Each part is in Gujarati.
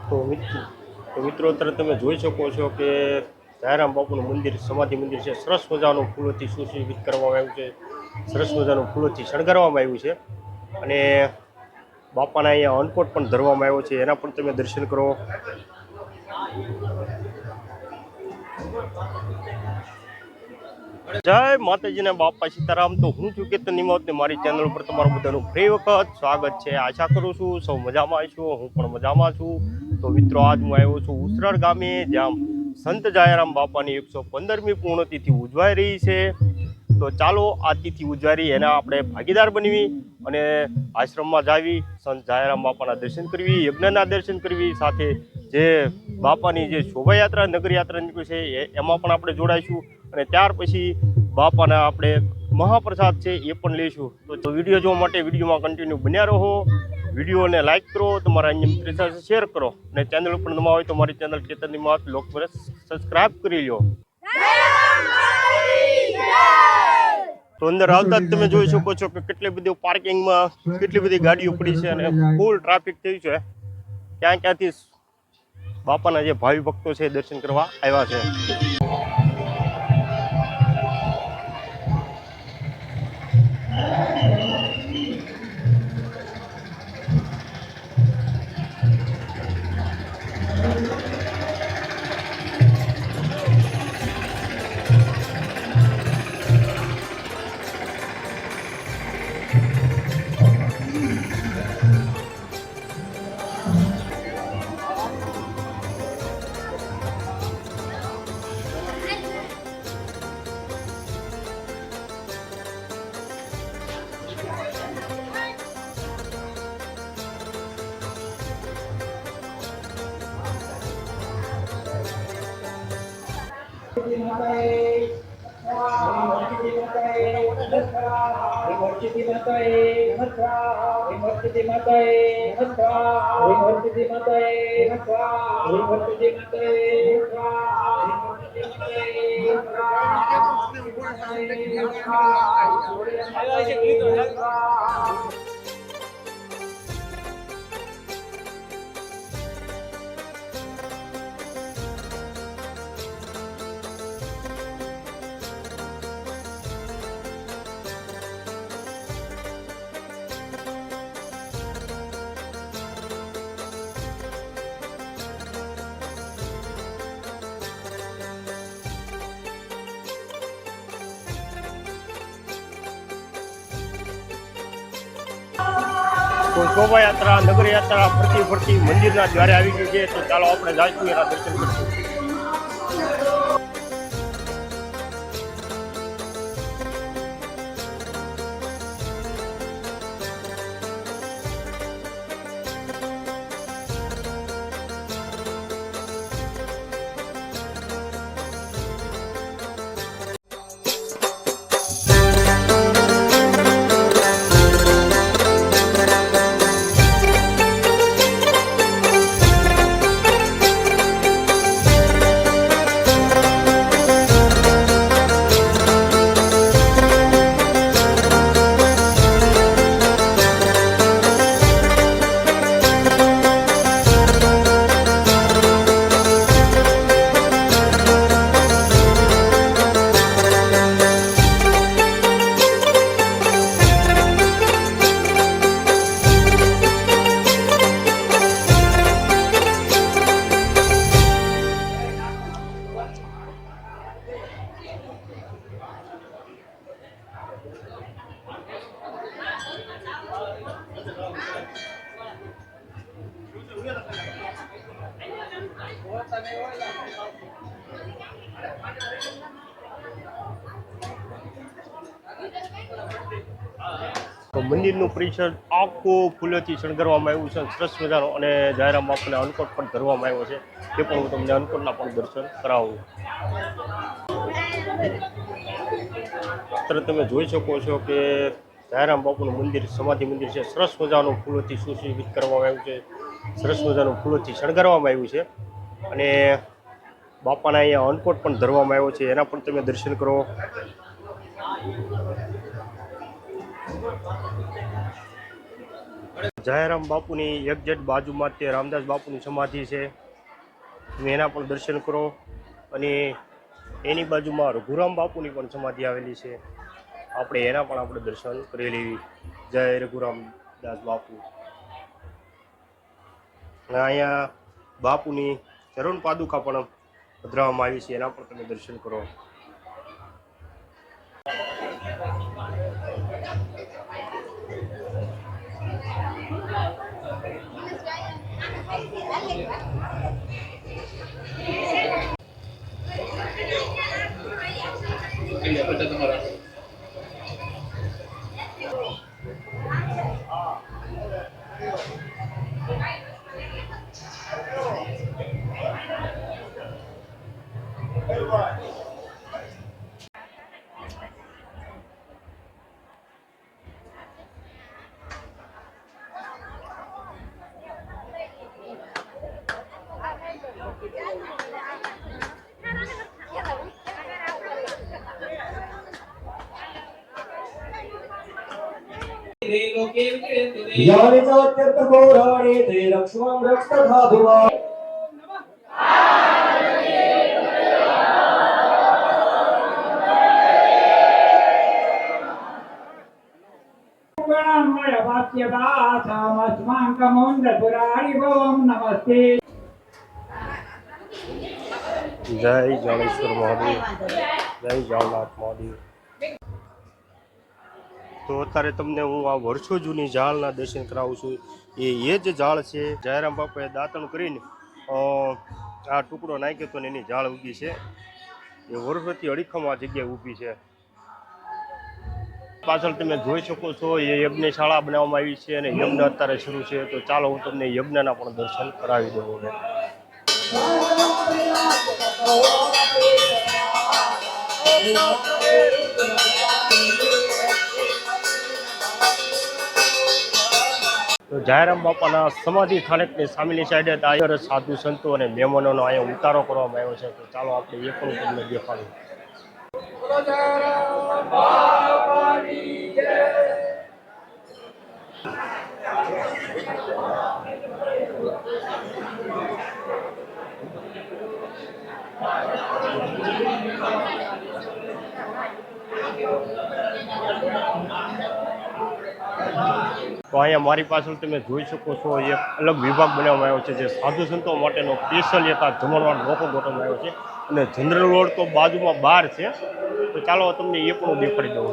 તો મિત્રો અત્યારે તમે જોઈ શકો છો કે દયારામ બાપુનું મંદિર સમાધિ મંદિર છે. સરસ મજાનું ફૂલોથી સુશોભિત કરવામાં આવ્યું છે. સરસ મજાનું ફૂલોથી શણગારવામાં આવ્યું છે અને બાપાના અહીંયા અન્નકોટ પણ ધરવામાં આવ્યો છે. એના પણ તમે દર્શન કરો. જય માતાજીના બાપા સીતારામ. તો હું છું કેતન નિમાવત ને મારી ચેનલ પર તમારું બધાનું ફરી વખત સ્વાગત છે. આશા કરું છું સૌ મજામાં છો. હું પણ મજામાં છું. તો મિત્રો આજ હું આવ્યો છું ઉસરડ ગામે, જ્યાં સંત દયારામ બાપાની 115મી પૂર્ણતિથિ ઉજવાઈ રહી છે. તો ચાલો આ તિથિ ઉજવાઈ એના આપણે ભાગીદાર બનવી અને આશ્રમમાં જાવી, સંત દયારામ બાપાના દર્શન કરવી, યજ્ઞના દર્શન કરવી, સાથે જે બાપાની જે શોભાયાત્રા નગરયાત્રા નીકળી છે એમાં પણ આપણે જોડાઈશું અને ત્યાર પછી બાપાના આપણે મહાપ્રસાદ છે એ પણ લઈશું. તો વિડીયો જોવા માટે વિડીયોમાં કન્ટિન્યુ બન્યા રહો. વિડીયોને લાઇક કરો, તમારા અન્ય મિત્રો સાથે શેર કરો અને ચેનલ ઉપર નવા હોય તો મારી ચેનલ કેતન નિમાવત લોકપ્રિય સબસ્ક્રાઇબ કરી લો. તો અંદર આવતા જ તમે જોઈ શકો છો કે કેટલી બધી પાર્કિંગમાં કેટલી બધી ગાડીઓ પડી છે અને ફૂલ ટ્રાફિક થયું છે. ક્યાં ક્યાંથી બાપાના જે ભાવિ ભક્તો છે દર્શન કરવા આવ્યા છે. તો શોભાયાત્રા નગરયાત્રા ફરતી મંદિરના દ્વારે આવી ગઈ છે. તો ચાલો આપણે જઈશું એના દર્શન કરીશું. તો મંદિરનું પરિસર આખું ફૂલોથી શણગારવામાં આવ્યું છે. સરસ મજાનો અને દયારામ બાપાને અન્નકોટ પણ ધરવામાં આવ્યો છે. તે પણ હું તમને અન્નકોટના પણ દર્શન કરાવું. અત્યારે તમે જોઈ શકો છો કે દયારામ બાપુનું મંદિર સમાધિ મંદિર છે. સરસ મજાનું ફૂલોથી સુશોભિત કરવામાં આવ્યું છે. સરસ મજાનું ફૂલોથી શણગારવામાં આવ્યું છે અને બાપાના અહીંયા અન્નકોટ પણ ધરવામાં આવ્યો છે. એના પણ તમે દર્શન કરો. જયરામ બાપુની એક્ઝેક્ટ બાજુમાં તે રામદાસ બાપુની સમાધિ છે, તમે એના પણ દર્શન કરો. અને એની બાજુમાં રઘુરામ બાપુની પણ સમાધિ આવેલી છે, આપણે એના પણ આપણે દર્શન કરી લેવી. જય રઘુરામદાસ બાપુ. અને અહીંયા બાપુની ચરણ પાદુકા પણ પધરાવવામાં આવી છે, એના પણ તમે દર્શન કરો. જય જાડેશ્વર મહાદેવ, જય જામનાથ મહાદેવ. તો અત્યારે તમને હું આ વર્ષો જૂની ઝાડના દર્શન કરાવું છું. એ જ ઝાડ છે, જયરામ બાપાએ દાંતણ કરીને આ ટુકડો નાખ્યો તો એની ઝાડ ઊભી છે. એ વર્ષોથી અડીખમ આ જગ્યાએ ઊભી છે. પાછળ તમે જોઈ શકો છો એ યજ્ઞશાળા બનાવવામાં આવી છે અને યજ્ઞ અત્યારે શરૂ છે. તો ચાલો હું તમને યજ્ઞના પણ દર્શન કરાવી દઉં હવે. તો જયરામ બાપાના સમાધિ સ્થાનકની સામેની સાઈડે આયર સાધુ સંતો અને મહેમાનોનો અહીંયા ઉતારો કરવામાં આવ્યો છે. તો ચાલો આપણે એ પણ તમને દેખાડું. તો અહીંયા મારી પાછળ તમે જોઈ શકો છો એક અલગ વિભાગ બનાવવામાં આવ્યો છે, જે સાધુ સંતો માટેનો સ્પેશિયલ એક આ જમણવાર નોખો ગોઠવવામાં આવ્યો છે. અને જનરલ વોર્ડ તો બાજુમાં બહાર છે. તો ચાલો તમને એ પણ દેખાડી દઉં.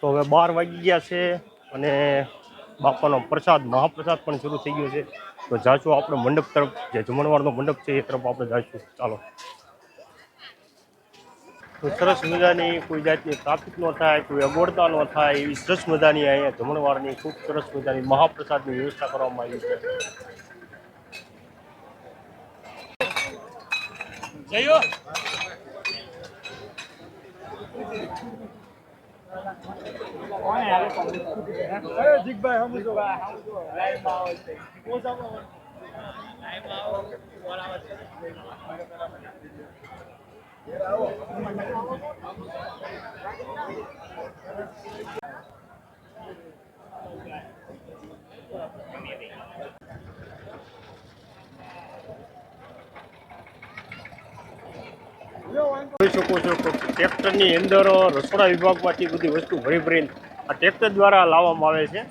તો હવે 12 વાગી ગયા છે અને બાપાનો પ્રસાદ મહાપ્રસાદ પણ શરૂ થઈ ગયો છે. તો જાશું આપણે મંડપ તરફ, જે જમણવારનો મંડપ છે એ તરફ આપણે જાશું. ચાલો. તો સરસ મજાની કોઈ જાતની ટ્રાફિક ન થાય, કોઈ અગવડતા ન થાય એવી સરસ મજાની અહીંયા જમણવારની ખૂબ સરસ મજાની મહાપ્રસાદની વ્યવસ્થા કરવામાં આવી છે. જયો જોઈ શકો છો કે ટ્રેક્ટરની અંદર રસોડા વિભાગમાંથી બધી વસ્તુ ભરી ભરીને આ ટ્રેક્ટર દ્વારા લાવવામાં આવે છે.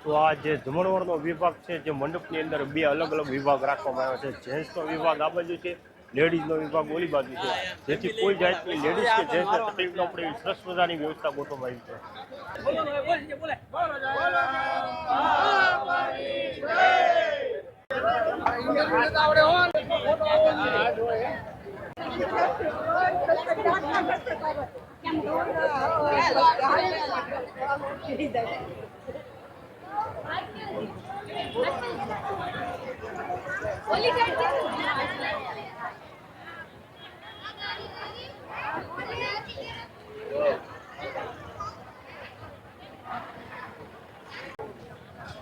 તો આ જે જમણવારનો વિભાગ છે, જે મંડપની અંદર બે અલગ અલગ વિભાગ રાખવામાં આવ્યો છે. જેન્ટ્સનો વિભાગ આ બાજુ છે, લેડીઝનો વિભાગ ઓલી બાજુ છે, જેથી કોઈ જાતની લેડીઝ કે જેન્ટ્સને તકલીફ ન પડે એવી સરસ મજાની વ્યવસ્થા ગોઠવવામાં આવી છે.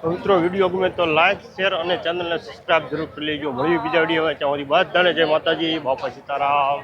તો મિત્રો વિડીયો ગમે તો લાઈક, શેર અને ચેનલને સબસ્ક્રાઇબ જરૂર કરી લેજો. મળીએ બીજા વિડીયો ત્યાં સુધી બધાને જય માતાજી, બાપા સીતારામ.